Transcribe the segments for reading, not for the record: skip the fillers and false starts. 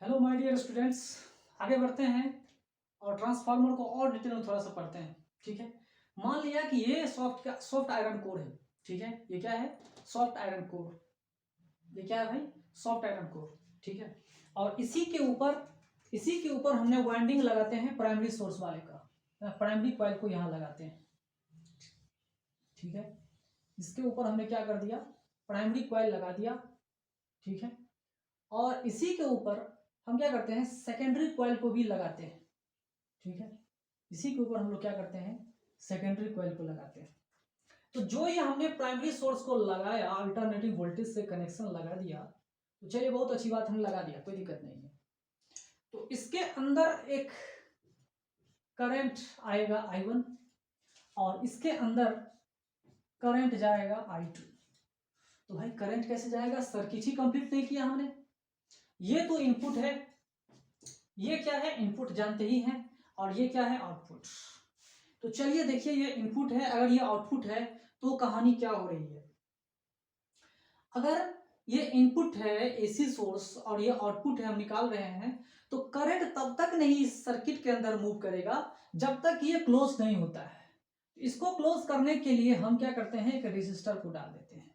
Hello my dear students, आगे बढ़ते हैं और ट्रांसफार्मर को और डिटेल में थोड़ा सा पढ़ते हैं। ठीक है, मान लिया कि ये सॉफ्ट आयरन कोर है। ठीक है, ये क्या है? Soft iron core. ये क्या है भाई? Soft iron core. ठीक है, और इसी के ऊपर हमने वाइंडिंग लगाते हैं प्राइमरी सोर्स वाले का, प्राइमरी कॉइल को यहाँ लगाते हैं। ठीक है, इसके ऊपर हमने क्या कर दिया? प्राइमरी कॉइल लगा दिया। ठीक है, और इसी के ऊपर हम क्या करते हैं? सेकेंडरी कॉइल को भी लगाते हैं। ठीक है, इसी के ऊपर हम लोग क्या करते हैं? सेकेंडरी कॉइल को लगाते हैं। तो जो ये हमने प्राइमरी सोर्स को लगाया, अल्टरनेटिव वोल्टेज से कनेक्शन लगा दिया, तो चलिए बहुत अच्छी बात, हमने लगा दिया, कोई दिक्कत नहीं है। तो इसके अंदर एक करंट आएगा I1 और इसके अंदर करंट जाएगा I2। तो भाई करंट कैसे जाएगा? सर्किट ही कंप्लीट नहीं किया हमने। ये तो इनपुट है, ये क्या है? इनपुट जानते ही हैं, और ये क्या है? आउटपुट। तो चलिए देखिए, ये इनपुट है, अगर ये आउटपुट है तो कहानी क्या हो रही है? अगर ये इनपुट है एसी सोर्स और ये आउटपुट है, हम निकाल रहे हैं, तो करंट तब तक नहीं इस सर्किट के अंदर मूव करेगा जब तक ये क्लोज नहीं होता है। इसको क्लोज करने के लिए हम क्या करते हैं? एक रेजिस्टर को डाल देते हैं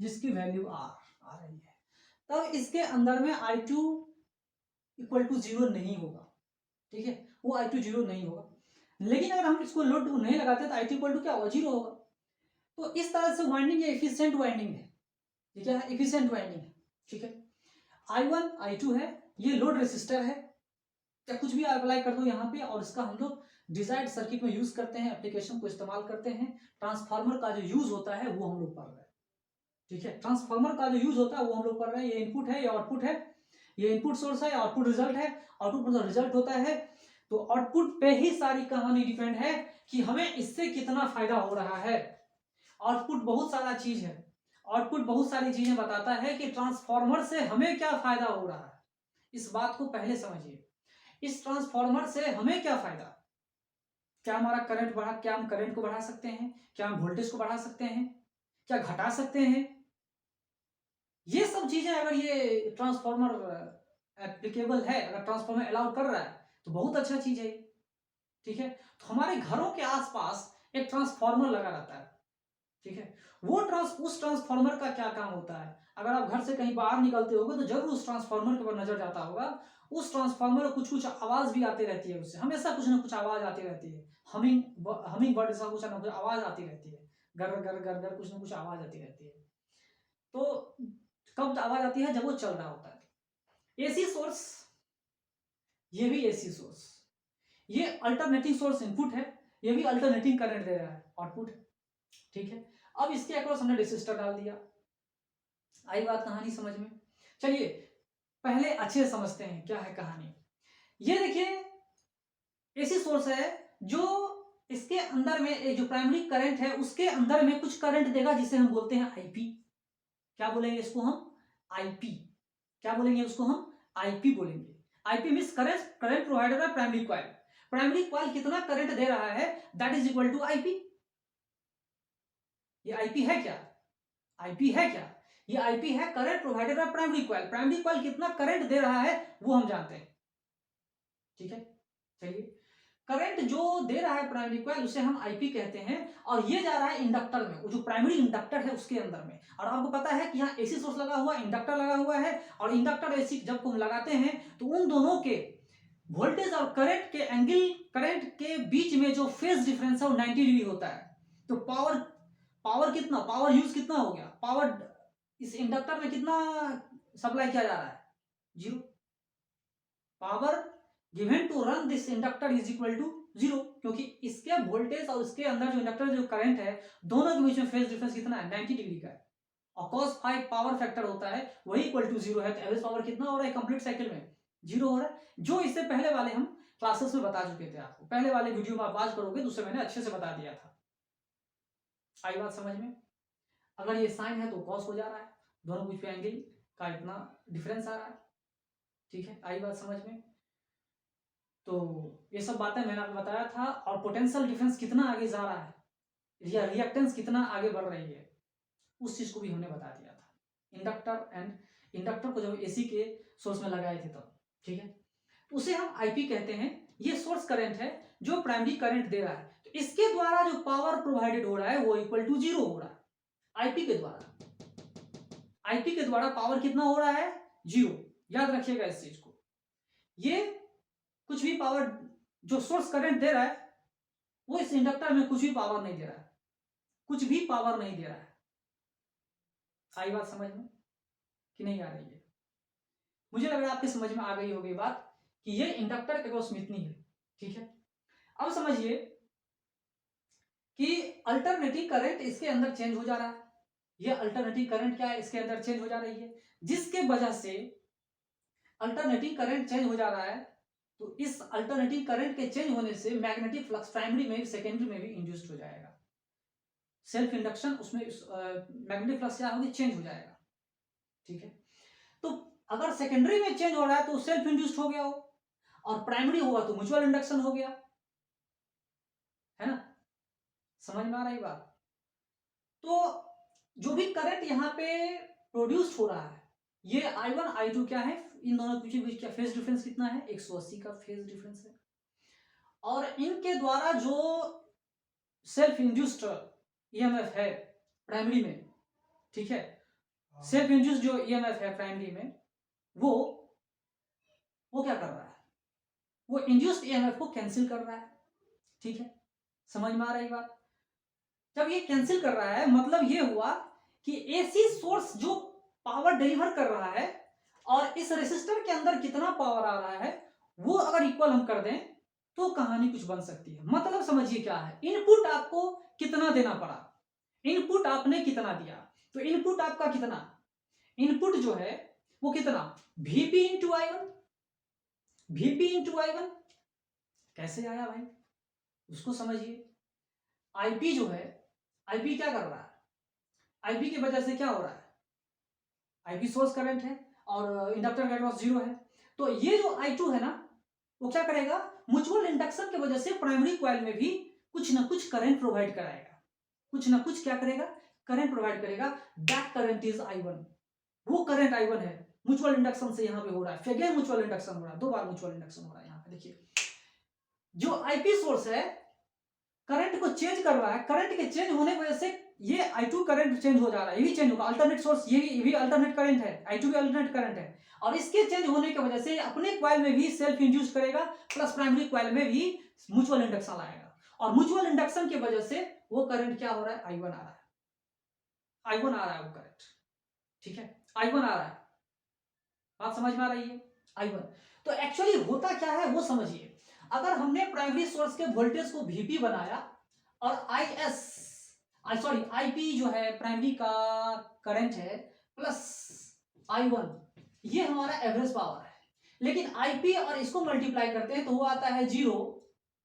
जिसकी वैल्यू R आ रही है। तब इसके अंदर में I2 इक्वल टू 0 नहीं होगा। ठीक है, वो I2 0 नहीं होगा। लेकिन अगर हम इसको लोड नहीं लगाते तो I2 इक्वल टू क्या होगा? 0 होगा। तो इस तरह से वाइंडिंग, ये एफिशिएंट वाइंडिंग है। ये क्या है? एफिशिएंट वाइंडिंग है। ठीक है, I1 I2 है, ये लोड रेसिस्टर है, या कुछ भी अप्लाई कर दो यहाँ पे, और इसका हम लोग डिजायर्ड सर्किट में यूज करते हैं, एप्लीकेशन को इस्तेमाल करते हैं। ट्रांसफार्मर का जो यूज होता है वो हम लोग पढ़ रहे हैं। ठीक है, ट्रांसफार्मर का जो यूज होता है वो हम लोग पढ़ रहे हैं। ये इनपुट है, ये आउटपुट है, ये इनपुट सोर्स है, आउटपुट रिजल्ट है। आउटपुट मतलब रिजल्ट होता है। तो आउटपुट पे ही सारी कहानी डिपेंड है कि हमें इससे कितना फायदा हो रहा है। आउटपुट बहुत सारा चीज है, आउटपुट बहुत सारी चीजें बताता है कि ट्रांसफार्मर से हमें क्या फायदा हो रहा है। इस बात को पहले समझिए, इस ट्रांसफार्मर से हमें क्या फायदा? क्या हमारा करंट बढ़ा? क्या हम करंट को बढ़ा सकते हैं? क्या हम वोल्टेज को बढ़ा सकते हैं? क्या घटा सकते हैं? ये सब चीजें अगर ये ट्रांसफार्मर एप्लीकेबल है, अगर ट्रांसफार्मर अलाउ कर रहा है तो बहुत अच्छा चीज है। ठीक है, तो हमारे घरों के आसपास एक ट्रांसफार्मर लगा रहता है। ठीक है, उस ट्रांसफार्मर का क्या काम होता है? अगर आप घर से कहीं बाहर निकलते होगे तो जरूर उस ट्रांसफार्मर के ऊपर नजर जाता होगा। उस ट्रांसफार्मर में कुछ कुछ आवाज भी आती रहती है, उससे हमेशा कुछ ना कुछ आवाज आती रहती है। हमिंग बर्ड सा कुछ ना कुछ आवाज आती रहती है, गर गर गर गर कुछ ना कुछ आवाज आती रहती है। तो कब आवाज आती है? जब वो चल रहा होता है। एसी सोर्स, ये भी एसी सोर्स, ये अल्टरनेटिंग सोर्स इनपुट है, ये भी अल्टरनेटिंग करंट दे रहा है, आउटपुट है। ठीक है, अब इसके अक्रॉस हमने रेसिस्टर डाल दिया। आई बात कहानी समझ में? चलिए पहले अच्छे से समझते हैं क्या है कहानी। ये देखिए, एसी सोर्स है जो इसके अंदर में एक जो प्राइमरी करंट है उसके अंदर में कुछ करंट देगा जिसे हम बोलते हैं आईपी। क्या बोलेंगे इसको हम? आईपी। क्या बोलेंगे उसको हम? आईपी बोलेंगे। IP means current provided by primary coil. Primary coil कितना करंट दे रहा है, that is equal to IP. ये आईपी है क्या? आईपी है क्या? ये आईपी है current provided by primary coil. Primary coil कितना करंट दे रहा है वो हम जानते हैं। ठीक है, चलिए करंट जो दे रहा है प्राइमरी कॉइल उसे हम आईपी कहते हैं, और ये जा रहा है इंडक्टर में, वो जो प्राइमरी इंडक्टर है उसके अंदर में। और आपको पता है कि यहाँ एसी सोर्स लगा हुआ, इंडक्टर लगा हुआ है, और इंडक्टर एसी जब हम लगाते हैं तो उन दोनों के वोल्टेज और करंट के एंगल, करंट के बीच में जो फेज डिफरेंस है वो 90 डिग्री होता है। तो पावर यूज कितना हो गया? पावर इस इंडक्टर में कितना सप्लाई किया जा रहा है? 0। Power given to run this inductor is equal to 0, क्योंकि इसके वोल्टेज और इसके अंदर जो इंडक्टर जो करंट है दोनों के बीच में फेज डिफरेंस कितना है? 90 डिग्री का है। और cos फाइव पावर फैक्टर होता है वही इक्वल टू 0 है। तो एवरेज पावर कितना हो रहा है कंप्लीट साइकिल में? 0 हो रहा है, जो इससे पहले वाले हम क्लासेस में बता चुके थे। आपको पहले वाले वीडियो में आप वॉच करोगे तो उससे मैंने अच्छे से बता दिया था। आई बात समझ में? अगर ये साइन है तो कॉस हो जा रहा है, दोनों बीच में एंगल का इतना डिफरेंस आ रहा है। ठीक है, आई बात समझ में? तो ये सब बातें मैंने आपको बताया था। और पोटेंशियल डिफरेंस कितना आगे जा रहा है या रिएक्टेंस कितना आगे बढ़ रही है उस चीज को भी हमने बता दिया था। इंडक्टर को जब एसी के सोर्स में लगाए थे तब। ठीक है, उसे हम आईपी कहते हैं। ये सोर्स करंट है जो प्राइमरी करंट दे रहा है, तो इसके द्वारा जो पावर प्रोवाइडेड हो रहा है वो इक्वल टू 0 हो रहा है। आईपी के द्वारा पावर कितना हो रहा है? 0। याद रखिएगा इस चीज को। ये कुछ भी पावर जो सोर्स करंट दे रहा है वो इस इंडक्टर में कुछ भी पावर नहीं दे रहा है, कुछ भी पावर नहीं दे रहा है। आई बात समझ में कि नहीं आ रही है? मुझे लग रहा है आपके समझ में आ गई होगी बात कि ये इंडक्टर एग्रोस्मिथनी है। ठीक है, अब समझिए कि अल्टरनेटिव करंट इसके अंदर चेंज हो जा रहा है। ये अल्टरनेटिव करंट क्या है? इसके अंदर चेंज हो जा रही है, जिसके वजह से अल्टरनेटिव करंट चेंज हो जा रहा है। तो इस अल्टरनेटिव करंट के चेंज होने से मैग्नेटिक फ्लक्स प्राइमरी में भी सेकेंडरी में भी इंड्यूस्ड हो जाएगा। सेल्फ इंडक्शन उसमें मैग्नेटिक फ्लक्स क्या होगी? चेंज हो जाएगा। ठीक है, तो अगर सेकेंडरी में चेंज हो रहा है तो सेल्फ इंड्यूस्ड हो गया हो, और प्राइमरी हुआ तो म्यूचुअल इंडक्शन हो गया, है ना? समझ में आ रही बात? तो जो भी करंट यहाँ पे प्रोड्यूस हो रहा है, ये I1 I2 क्या है? इन दोनों के बीच क्या फेज डिफरेंस कितना है? 180 का फेज डिफरेंस है। और इनके द्वारा जो सेल्फ इंड्यूस्ड ईएमएफ है प्राइमरी में, ठीक है, सेल्फ इंड्यूस्ड जो ईएमएफ है प्राइमरी में, वो क्या कर रहा है? वो इंड्यूस्ड ईएमएफ को कैंसिल कर रहा है। ठीक है, समझ में आ रही बात? जब ये कैंसिल कर रहा है मतलब ये हुआ कि एसी सोर्स जो पावर डिलीवर कर रहा है और इस रेसिस्टर के अंदर कितना पावर आ रहा है वो अगर इक्वल हम कर दें तो कहानी कुछ बन सकती है। मतलब समझिए क्या है, इनपुट आपको कितना देना पड़ा, इनपुट आपने कितना दिया, तो इनपुट आपका कितना, इनपुट जो है वो कितना? Vp into I one. Vp into I one कैसे आया भाई? उसको समझिए। आईपी जो है, आईपी क्या कर रहा है? आईपी की वजह से क्या हो रहा है? आईपी सोर्स करंट है और इंडक्टर का क्रॉस 0 है, तो ये जो I2 है ना वो क्या करेगा? म्यूचुअल इंडक्शन की वजह से प्राइमरी कॉइल में भी कुछ ना कुछ करंट प्रोवाइड कराएगा, कुछ ना कुछ क्या करेगा? करंट प्रोवाइड करेगा। That current is I1। वो करंट I1 है, म्यूचुअल इंडक्शन से यहाँ पे हो रहा है, फिर म्यूचुअल इंडक्शन हो रहा है, 2 बार म्यूचुअल इंडक्शन हो रहा है। यहाँ पे देखिए जो आईपी सोर्स है करंट को चेंज कर रहा है, करंट के चेंज होने की वजह से ये I2 करंट चेंज हो जा रहा है, ये भी चेंज होगा। अल्टरनेट सोर्स ये भी अल्टरनेट करंट है, I2 भी अल्टरनेट करंट है, और इसके चेंज होने की वजह से अपने कॉइल में भी सेल्फ इंड्यूस करेगा, प्लस प्राइमरी कॉइल में भी म्यूचुअल इंडक्शन लाएगा, और म्यूचुअल इंडक्शन की वजह से वो करंट क्या हो रहा है? I1 आ रहा है, I1 आ रहा है वो करंट। ठीक है, I1 आ रहा है, बात समझ में आ रही है? I1। तो एक्चुअली होता क्या है वो समझिए। अगर हमने प्राइमरी सोर्स के वोल्टेज को Vp बनाया और Ip जो है प्राइमरी का करंट है, प्लस I1 ये हमारा एवरेज पावर है, लेकिन Ip और इसको मल्टीप्लाई करते हैं तो वो आता है 0,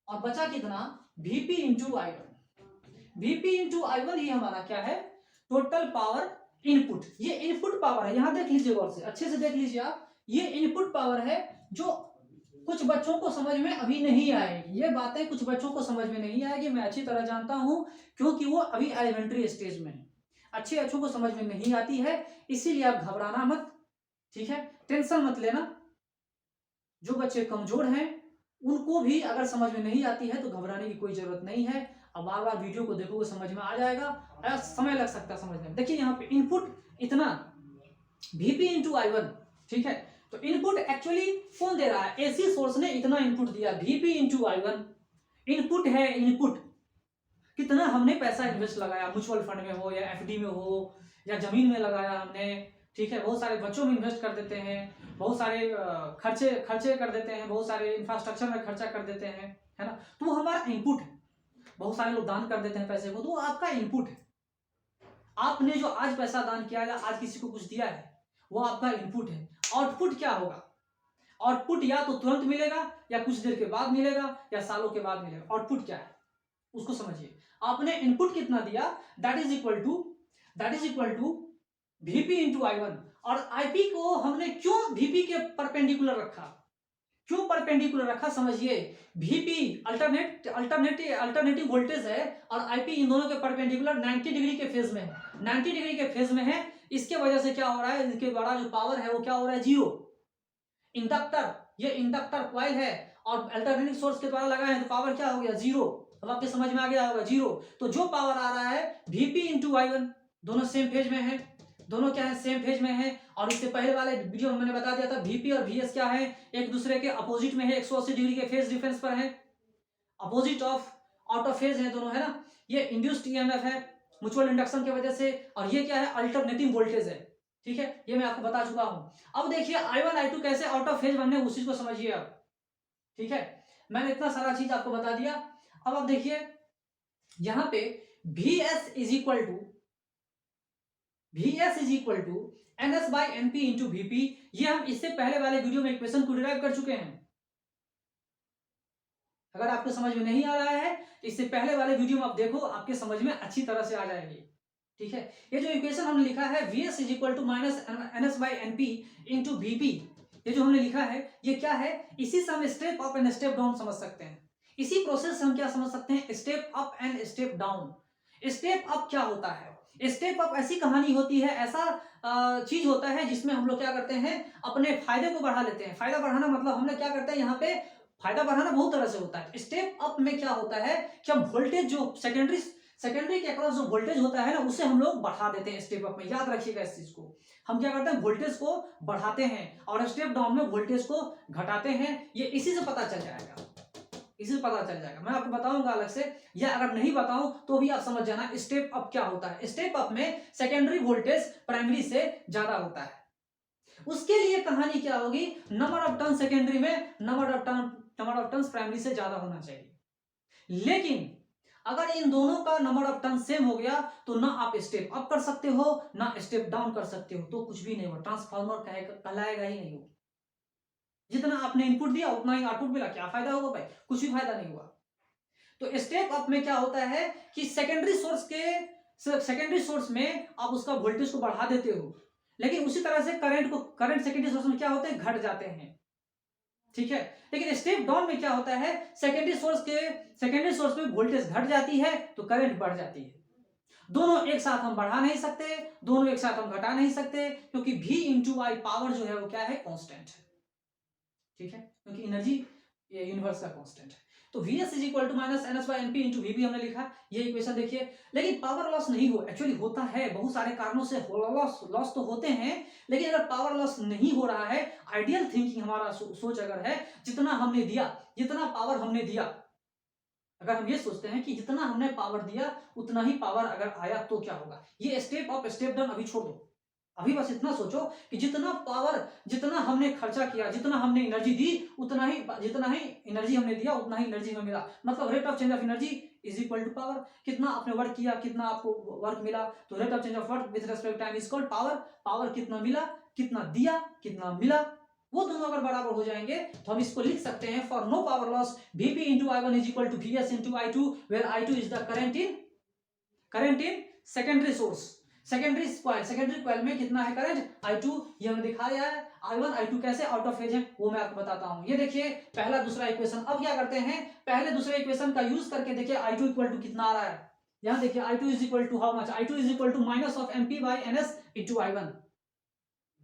और बचा कितना? Vp into I1। Vp into I1 ये हमारा क्या है? Total power input. ये इनपुट पावर है, यहां देख लीजिए गौर से, अच्छे से देख लीजिए आप, ये इनपुट पावर है जो कुछ बच्चों को समझ में अभी नहीं आएगी। ये बातें कुछ बच्चों को समझ में नहीं आएगी, मैं अच्छी तरह जानता हूं, क्योंकि वो अभी एलिमेंट्री स्टेज में है, अच्छे अच्छों को समझ में नहीं आती है, इसीलिए आप घबराना मत। ठीक है, टेंशन मत लेना। जो बच्चे कमजोर हैं उनको भी अगर समझ में नहीं आती है तो घबराने की कोई जरूरत नहीं है। अब बार बार वीडियो को देखोगे समझ में आ जाएगा, समय लग सकता है समझने में। देखिए यहाँ पे इनपुट इतना Vp इंटू I1। ठीक है, तो इनपुट एक्चुअली कौन दे रहा है? एसी सोर्स ने इतना इनपुट दिया, Vp इंटू I1 इनपुट है। इनपुट कितना हमने पैसा इन्वेस्ट लगाया, म्यूचुअल फंड में हो या एफडी में हो या जमीन में लगाया हमने। ठीक है, बहुत सारे बच्चों में इन्वेस्ट कर देते हैं, बहुत सारे खर्चे कर देते हैं, बहुत सारे इंफ्रास्ट्रक्चर में खर्चा कर देते हैं, है ना? तो वो हमारा इनपुट है। बहुत सारे लोग दान कर देते हैं पैसे को, तो वो आपका इनपुट है। आपने जो आज पैसा दान किया या आज किसी को कुछ दिया है वो आपका इनपुट है। आउटपुट क्या होगा? आउटपुट या तो तुरंत मिलेगा या कुछ देर के बाद मिलेगा या सालों के बाद मिलेगा। आउटपुट क्या है उसको समझिए। आपने इनपुट कितना दिया, that is equal to Vp into I1। और Ip को हमने क्यों Vp के परपेंडिकुलर रखा? क्यों परपेंडिकुलर रखा समझिए। Vp अल्टरनेटिव वोल्टेज है और Ip इन दोनों के परपेंडिकुलर 90 डिग्री के फेज में है, 90 डिग्री के फेज में है। इसके वजह से क्या हो रहा है? इसके द्वारा जो पावर है वो क्या हो रहा है? 0। इंडक्टर ये इंडक्टर कॉइल है और अल्टरनेटिंग सोर्स के द्वारा लगाए हैं तो पावर क्या हो गया 0। अब आपके समझ में आ गया होगा 0। तो जो पावर आ रहा है Vp इंटू I1, दोनों सेम फेज में है, दोनों क्या है सेम फेज में है। और इससे पहले वाले वीडियो में मैंने बता दिया था Vp और Vs क्या है, एक दूसरे के अपोजिट में है, 180 डिग्री के फेज डिफरेंस पर है, opposite of out of phase है दोनों, है ना। ये इंड्यूस्ड ईएमएफ है म्यूचुअल इंडक्शन की वजह से, और ये क्या है अल्टरनेटिंग वोल्टेज है, ठीक है, ये मैं आपको बता चुका हूं। अब देखिए I1 I2 कैसे आउट ऑफ फेज बनने उस चीज को समझिए आप, ठीक है। मैंने इतना सारा चीज आपको बता दिया। अब आप देखिए यहां पे Vs is equal to NS by NP into Vp, ये हम इससे पहले वाले वीडियो में इक्वेशन को डिराइव कर चुके हैं। अगर आपको समझ में नहीं आ रहा है तो इससे पहले वाले वीडियो में आप देखो, आपके समझ में अच्छी तरह से आ जाएगी, ठीक है। ये जो इक्वेशन हमने लिखा है Vs is equal to minus NS by NP into Vp, ये जो हमने लिखा है ये क्या है, इसी से हम step up and step down समझ सकते हैं। इसी प्रोसेस से हम क्या समझ सकते हैं, step up and step down. Step up क्या होता है, स्टेप अप ऐसी कहानी होती है, ऐसा चीज होता है जिसमें हम लोग क्या करते हैं, अपने फायदे को बढ़ा लेते हैं। फायदा बढ़ाना मतलब हमने क्या करते हैं, यहाँ पे फायदा बढ़ाना बहुत तरह से होता है। स्टेप अप में क्या होता है कि हम वोल्टेज जो सेकेंडरी के अक्रॉस जो वोल्टेज होता है ना, उसे हम लोग बढ़ा देते हैं स्टेप अप में। याद रखिएगा इस चीज को, हम क्या करते हैं वोल्टेज को बढ़ाते हैं और स्टेप डाउन में वोल्टेज को घटाते हैं। ये इसी से पता चल जाएगा, इसी से पता चल जाएगा। मैं आपको बताऊंगा अलग से, या अगर नहीं बताऊं तो भी आप समझ जाना स्टेप अप क्या होता है। स्टेप अप में सेकेंडरी वोल्टेज प्राइमरी से ज्यादा होता है। उसके लिए कहानी क्या होगी, नंबर ऑफ टर्न सेकेंडरी में नंबर ऑफ टर्न प्राइमरी से ज्यादा होना चाहिए। लेकिन अगर इन दोनों का नंबर ऑफ टर्न सेम हो गया तो ना आप स्टेप अप कर सकते हो ना स्टेप डाउन कर सकते हो, तो कुछ भी नहीं हो, ट्रांसफार्मर कहलाएगा ही नहीं हो। जितना आपने इनपुट दिया उतना ही आउटपुट मिला, क्या फायदा होगा भाई, कुछ भी फायदा नहीं हुआ। तो स्टेप अप में क्या होता है कि सेकेंडरी सोर्स में आप उसका वोल्टेज को बढ़ा देते हो, लेकिन उसी तरह से करंट सेकेंडरी सोर्स में क्या होते हैं, घट जाते हैं, ठीक है। लेकिन स्टेप डाउन में क्या होता है, सेकेंडरी सोर्स में वोल्टेज घट जाती है तो करंट बढ़ जाती है। दोनों एक साथ हम बढ़ा नहीं सकते, दोनों एक साथ हम घटा नहीं सकते, क्योंकि V इंटू आई पावर जो है वो क्या है, कांस्टेंट है, ठीक है, क्योंकि एनर्जी यूनिवर्स का कांस्टेंट है। तो Vs is equal to minus NS by NP into Vp हमने लिखा, ये इक्वेशन देखिए। लेकिन पावर लॉस नहीं हो, एक्चुअली होता है बहुत सारे कारणों से, लॉस तो होते हैं, लेकिन अगर पावर लॉस नहीं हो रहा है, आइडियल थिंकिंग हमारा सोच अगर है, जितना हमने दिया, जितना पावर हमने दिया, अगर हम ये सोचते हैं कि जितना हमने पावर दिया उतना ही पावर अगर आया तो क्या होगा, ये स्टेप अप स्टेप डाउन अभी छोड़ दो। अभी बस इतना सोचो कि जितना हमने खर्चा किया, जितना हमने एनर्जी दी, जितना ही एनर्जी हमने दिया उतना ही एनर्जी हमें मिला। मतलब rate of change of energy is equal to power. कितना आपने वर्क किया, कितना आपको वर्क मिला, तो rate of change of work with respect time is equal power. Power कितना मिला, कितना दिया, कितना मिला, वो दोनों अगर बराबर हो जाएंगे तो हम इसको लिख सकते हैं, for no power loss Vp into I1 is equal to Vs into I2, where I2 is the current in secondary source. Secondary coil में कितना है करंट, I2, ये हमने दिखाया है। I1 I2 कैसे आउट ऑफ फेज है वो मैं आपको बताता हूं। ये देखिए पहला दूसरा इक्वेशन। अब क्या करते हैं, पहले दूसरे इक्वेशन का यूज करके देखिए I2 इक्वल टू कितना आ रहा है। यहां देखिए I2 is equal to how much, I2 is equal to minus of MP by NS into I1।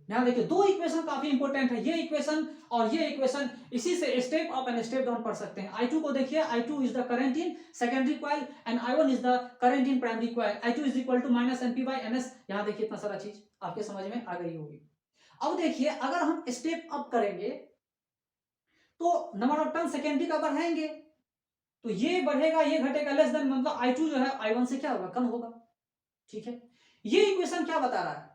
यहां देखिए दो इक्वेशन काफी इंपॉर्टेंट है, ये इक्वेशन और ये इक्वेशन। इसी से step up and step down पढ़ सकते हैं। I2 को देखिए, I2 is the current in secondary coil and I1 is the current in primary coil. I2 is equal to minus NP by NS। यहां देखिए इतना सारा चीज आपके समझ में आ गई होगी। अब देखिए अगर हम स्टेप अप करेंगे तो नंबर ऑफ टर्न सेकेंडरी का बढ़ाएंगे, तो ये बढ़ेगा ये घटेगा, लेस देन, मतलब I2 जो है I1 से क्या होगा, कम होगा, ठीक है। ये इक्वेशन क्या बता रहा है,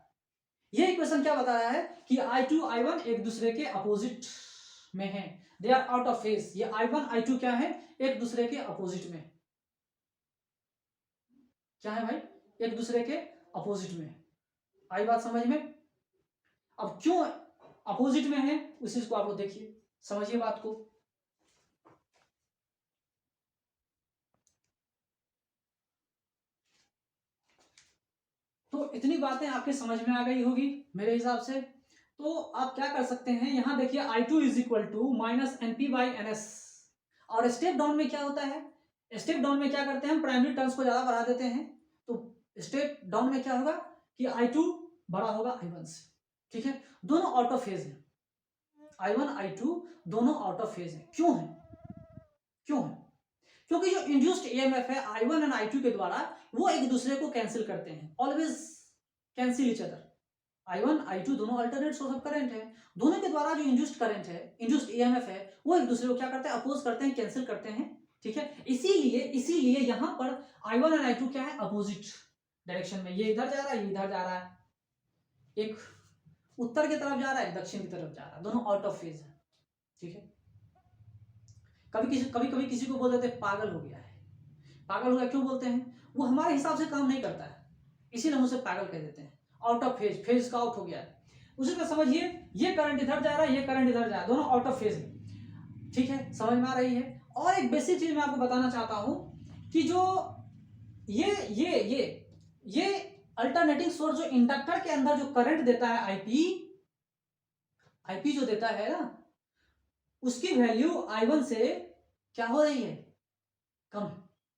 ये इक्वेशन क्या बता रहा है कि I2 I1 एक दूसरे के अपोजिट में है, they are out of phase. ये I1 I2 क्या है, एक दूसरे के अपोजिट में, क्या है भाई, एक दूसरे के अपोजिट में। आई बात समझ में। अब क्यों अपोजिट में है उस चीज को आप लोग देखिए, समझिए बात को। तो इतनी बातें आपके समझ में आ गई होगी मेरे हिसाब से। तो आप क्या कर सकते हैं, यहां देखिए I2 is equal to minus NP by NS। और स्टेप डाउन में क्या होता है, स्टेप डाउन में क्या करते हैं, हम प्राइमरी टर्म्स को ज्यादा बढ़ा देते हैं। तो स्टेप डाउन में क्या होगा कि I2 बड़ा होगा I1 से, ठीक है। दोनों आउट ऑफ फेज है, I1 I2 दोनों आउट ऑफ फेज है। क्यों है? क्यों है? क्योंकि जो इंड्यूस्ड ईएमएफ है I1 एंड I2 के द्वारा वो एक दूसरे को कैंसिल करते हैं, always cancel each other. I1 I2 दोनों अल्टरनेट सोर्स ऑफ करंट है, दोनों के द्वारा जो इंड्यूस्ड करंट है, इंड्यूस्ड ईएमएफ है, वो एक दूसरे को क्या करते हैं, अपोज करते हैं, कैंसिल करते हैं। ठीक है, इसीलिए यहां पर I1 एंड I2 क्या है, अपोजिट डायरेक्शन में, ये इधर जा रहा है, ये इधर जा रहा है, एक उत्तर की तरफ जा रहा है, दक्षिण की तरफ जा रहा है, दोनों आउट ऑफ फेज है। ठीक है, कभी कभी किसी को बोल देते हैं पागल हो गया है। पागल हो गया क्यों बोलते हैं? वो हमारे हिसाब से काम नहीं करता है, इसीलिए हम उसे पागल कह देते हैं। आउट ऑफ फेज, फेज का आउट हो गया है। उसी तरह समझिए, ये करंट इधर जा रहा है, ये करंट इधर जा रहा है, दोनों आउट ऑफ फेज है। ठीक है, समझ में आ रही है? और एक बेसिक चीज मैं आपको बताना चाहता हूं कि जो ये अल्टरनेटिंग सोर्स जो इंडक्टर के अंदर जो करंट देता है आईपी जो देता है ना, उसकी वैल्यू I1 से क्या हो रही है, कम है।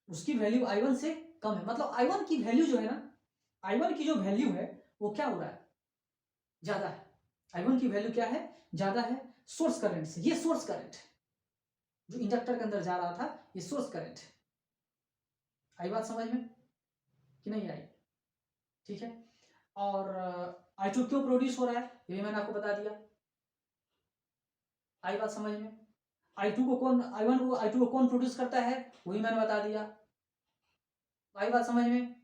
उसकी वैल्यू I1 से कम है, मतलब I1 की वैल्यू जो है ना, I1 की जो वैल्यू है वो क्या हो रहा है, ज्यादा है। I1 की वैल्यू क्या है, ज्यादा है सोर्स करंट से। ये सोर्स करंट जो इंडक्टर के अंदर जा रहा था, ये सोर्स करंट है। आई बात समझ में कि नहीं आई? ठीक है, और I2 क्यों प्रोड्यूस हो रहा है, ये भी मैंने आपको बता दिया। आई बात समझ में? I2 को I1 को I2 को कौन प्रोड्यूस करता है, वही मैंने बता दिया। आई बात समझ में?